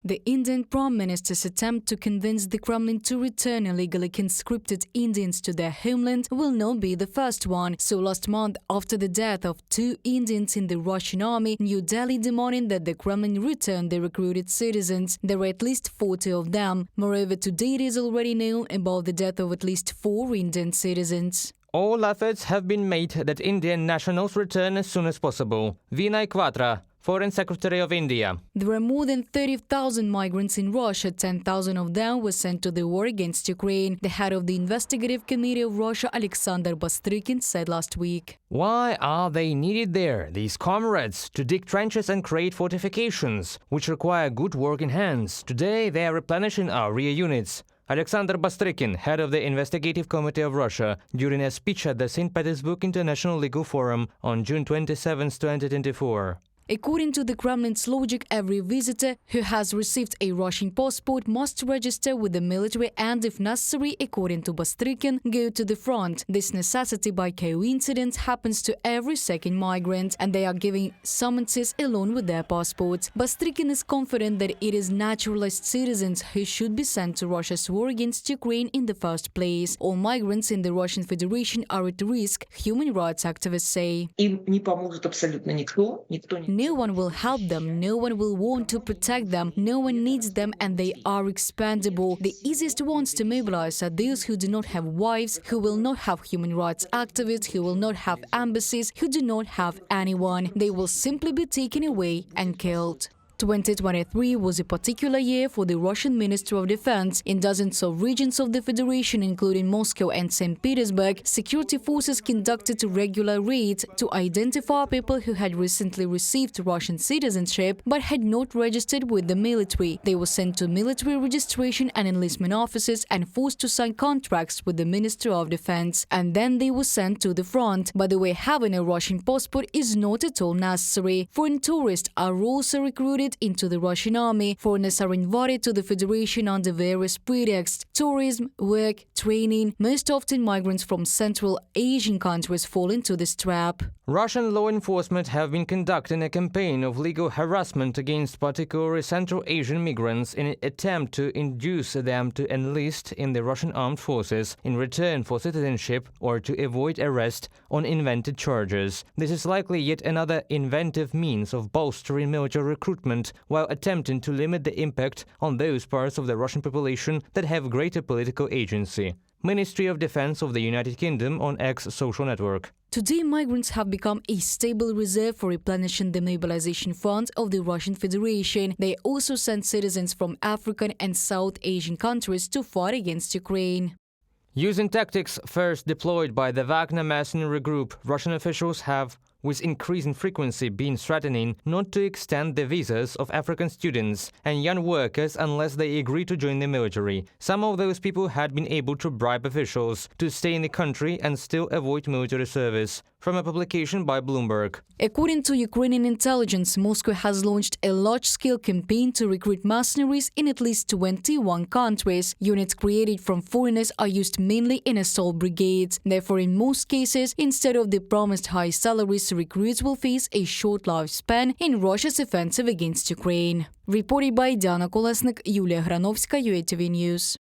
The Indian Prime Minister's attempt to convince the Kremlin to return illegally conscripted Indians to their homeland will not be the first one. So last month, after the death of 2 Indians in the Russian army, New Delhi demanded that the Kremlin return the recruited citizens. There were at least 40 of them. Moreover, today it is already known about the death of at least 4 Indian citizens. All efforts have been made that Indian nationals return as soon as possible. Vinay Quatra, Foreign Secretary of India. There are more than 30,000 migrants in Russia. 10,000 of them were sent to the war against Ukraine. The head of the investigative committee of Russia, Alexander Bastrykin, said last week. Why are they needed there, these comrades, to dig trenches and create fortifications, which require good working hands? Today they are replenishing our rear units. Alexander Bastrykin, head of the Investigative Committee of Russia, during a speech at the St. Petersburg International Legal Forum on June 27, 2024. According to the Kremlin's logic, every visitor who has received a Russian passport must register with the military and, if necessary, according to Bastrykin, go to the front. This necessity, by coincidence, happens to every second migrant, and they are giving summonses along with their passports. Bastrykin is confident that it is naturalized citizens who should be sent to Russia's war against Ukraine in the first place. All migrants in the Russian Federation are at risk, human rights activists say. No one will help them, no one will want to protect them, no one needs them, and they are expendable. The easiest ones to mobilize are those who do not have wives, who will not have human rights activists, who will not have embassies, who do not have anyone. They will simply be taken away and killed. 2023 was a particular year for the Russian Ministry of Defense. In dozens of regions of the Federation, including Moscow and St. Petersburg, security forces conducted regular raids to identify people who had recently received Russian citizenship but had not registered with the military. They were sent to military registration and enlistment offices and forced to sign contracts with the Ministry of Defense. And then they were sent to the front. By the way, having a Russian passport is not at all necessary. Foreign tourists are also recruited into the Russian army. Foreigners are invited to the Federation under various pretexts: tourism, work, training. Most often migrants from Central Asian countries fall into this trap. Russian law enforcement have been conducting a campaign of legal harassment against particularly Central Asian migrants in an attempt to induce them to enlist in the Russian armed forces in return for citizenship or to avoid arrest on invented charges. This is likely yet another inventive means of bolstering military recruitment while attempting to limit the impact on those parts of the Russian population that have greater political agency. Ministry of Defense of the United Kingdom on X social network. Today, migrants have become a stable reserve for replenishing the mobilization fund of the Russian Federation. They also send citizens from African and South Asian countries to fight against Ukraine. Using tactics first deployed by the Wagner mercenary group, Russian officials have, with increasing frequency, been threatening not to extend the visas of African students and young workers unless they agree to join the military. Some of those people had been able to bribe officials to stay in the country and still avoid military service. From a publication by Bloomberg. According to Ukrainian intelligence, Moscow has launched a large-scale campaign to recruit mercenaries in at least 21 countries. Units created from foreigners are used mainly in assault brigades. Therefore, in most cases, instead of the promised high salaries, recruits will face a short lifespan in Russia's offensive against Ukraine. Reported by Diana Kolesnik, Yulia Granovska, UATV News.